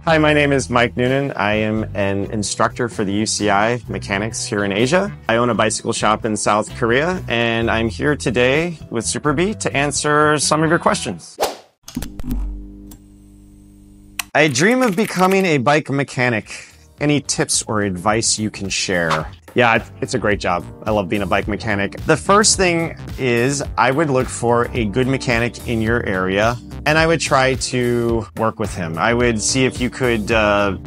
Hi, my name is Mike Noonan. I am an instructor for the UCI mechanics here in Asia. I own a bicycle shop in South Korea, and I'm here today with SuperB to answer some of your questions. I dream of becoming a bike mechanic. Any tips or advice you can share? Yeah, it's a great job. I love being a bike mechanic. The first thing is I would look for a good mechanic in your area, and I would try to work with him. I would see if you could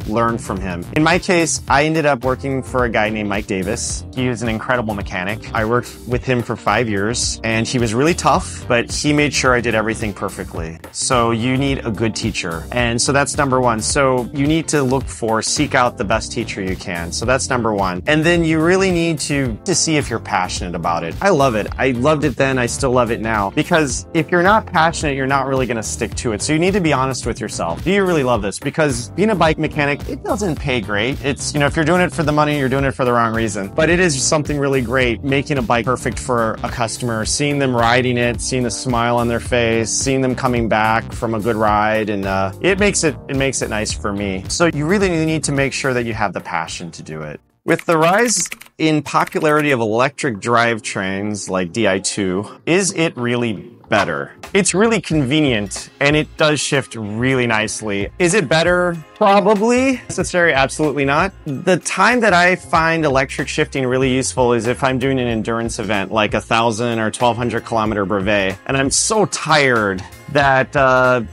learn from him. In my case, I ended up working for a guy named Mike Davis. He was an incredible mechanic. I worked with him for 5 years, and he was really tough, but he made sure I did everything perfectly. So you need a good teacher. And so that's number one. So you need to seek out the best teacher you can. So that's number one. And then you really need to see if you're passionate about it. I love it. I loved it then. I still love it now. Because if you're not passionate, you're not really going to stick to it. So you need to be honest with yourself. Do you really love this? Because being a bike mechanic, it doesn't pay great. It's, if you're doing it for the money, you're doing it for the wrong reason. But it is something really great, making a bike perfect for a customer, seeing them riding it, seeing a smile on their face, seeing them coming back from a good ride. And it makes it nice for me. So you really need to make sure that you have the passion to do it. With the rise in popularity of electric drivetrains like Di2, is it really better? It's really convenient and it does shift really nicely. Is it better? Probably. Necessary? Absolutely not. The time that I find electric shifting really useful is if I'm doing an endurance event like 1,000 or 1,200 kilometer brevet, and I'm so tired that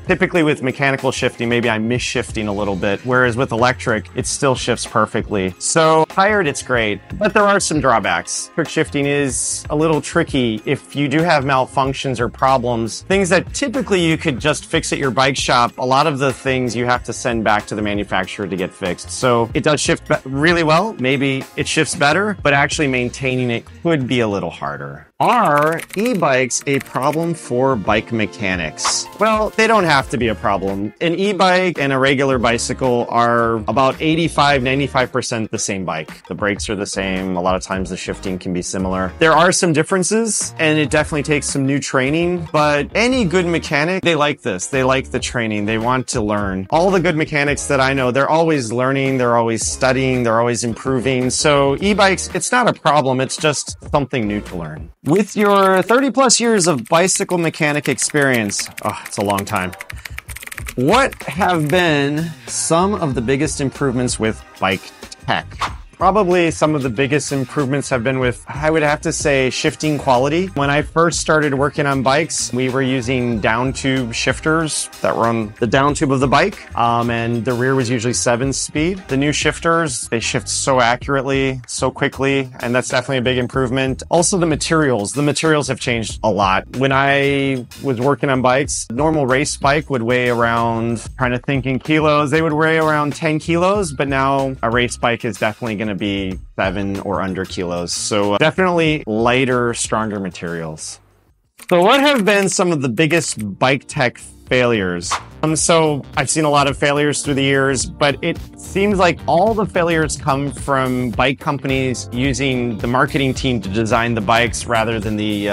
typically with mechanical shifting, maybe I'm mis-shifting a little bit, whereas with electric, it still shifts perfectly. So tired, it's great, but there are some drawbacks. Electric shifting is a little tricky if you do have malfunctions or problems. Things that typically you could just fix at your bike shop, a lot of the things you have to send back to the manufacturer to get fixed. So it does shift really well. Maybe it shifts better, but actually maintaining it could be a little harder. Are e-bikes a problem for bike mechanics? Well, they don't have to be a problem. An e-bike and a regular bicycle are about 85–95% the same bike. The brakes are the same. A lot of times the shifting can be similar. There are some differences, and it definitely takes some new training, but any good mechanic, they like this. They like the training. They want to learn. All the good mechanics that I know, they're always learning, they're always studying, they're always improving. So e-bikes, it's not a problem. It's just something new to learn. With your 30 plus years of bicycle mechanic experience, it's a long time. What have been some of the biggest improvements with bike tech? Probably some of the biggest improvements have been with, I would have to say, shifting quality. When I first started working on bikes, we were using down tube shifters that were on the down tube of the bike, and the rear was usually 7-speed. The new shifters, they shift so accurately, so quickly, and that's definitely a big improvement. Also the materials. The materials have changed a lot. When I was working on bikes, a normal race bike would weigh around, trying to think in kilos, they would weigh around 10 kilos, but now a race bike is definitely going to be 7 or under kilos. So definitely lighter, stronger materials. So what have been some of the biggest bike tech failures? So I've seen a lot of failures through the years, but it seems like all the failures come from bike companies using the marketing team to design the bikes rather than the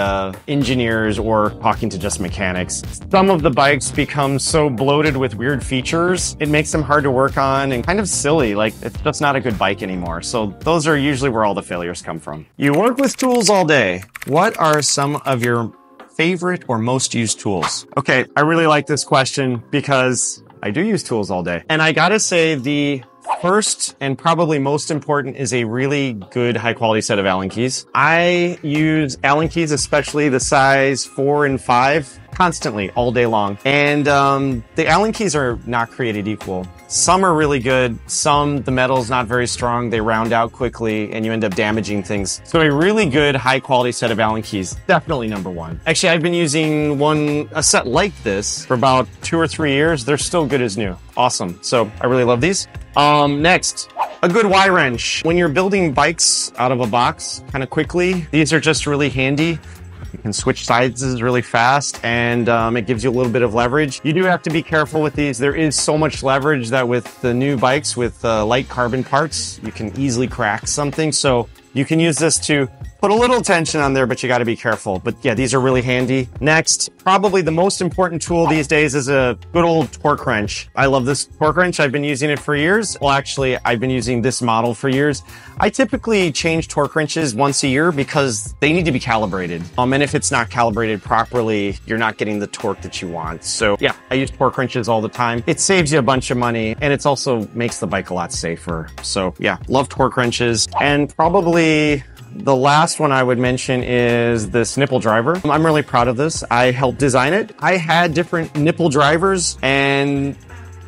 engineers or talking to just mechanics. Some of the bikes become so bloated with weird features, it makes them hard to work on and kind of silly, like it's just not a good bike anymore. So those are usually where all the failures come from. You work with tools all day. What are some of your favorite or most used tools? Okay, I really like this question because I do use tools all day. And I gotta say the first and probably most important is a really good high quality set of Allen keys. I use Allen keys, especially the size 4 and 5, constantly all day long. And the Allen keys are not created equal. Some are really good. Some, the metal's not very strong. They round out quickly and you end up damaging things. So a really good high quality set of Allen keys, definitely number one. Actually, I've been using a set like this for about 2 or 3 years. They're still good as new. Awesome. So I really love these. Next, a good Y wrench. When you're building bikes out of a box kind of quickly, these are just really handy. You can switch sizes really fast, and it gives you a little bit of leverage. You do have to be careful with these. There is so much leverage that with the new bikes with light carbon parts, you can easily crack something. So you can use this to Put a little tension on there, but you got to be careful. But yeah, these are really handy. Next, probably the most important tool these days is a good old torque wrench. I love this torque wrench. I've been using it for years. Well, actually, I've been using this model for years. I typically change torque wrenches once a year because they need to be calibrated. And if it's not calibrated properly, you're not getting the torque that you want. So yeah, I use torque wrenches all the time. It saves you a bunch of money, and it's also makes the bike a lot safer. So yeah, love torque wrenches. And probably the last one I would mention is this nipple driver. I'm really proud of this. I helped design it. I had different nipple drivers and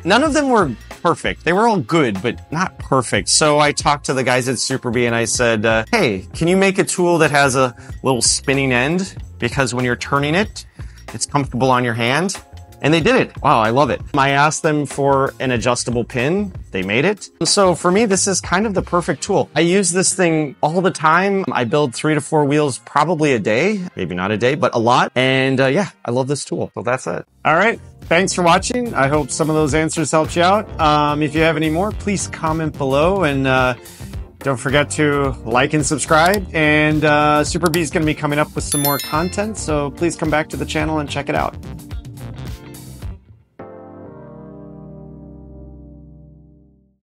none of them were perfect. They were all good, but not perfect. So I talked to the guys at Super Bee and I said, hey, can you make a tool that has a little spinning end? Because when you're turning it, it's comfortable on your hand. And they did it. Wow, I love it. I asked them for an adjustable pin. They made it. So for me, this is kind of the perfect tool. I use this thing all the time. I build 3 to 4 wheels probably a day. Maybe not a day, but a lot. And yeah, I love this tool. So that's it. All right. Thanks for watching. I hope some of those answers helped you out. If you have any more, please comment below. And don't forget to like and subscribe. And Super Bee is going to be coming up with some more content. So please come back to the channel and check it out.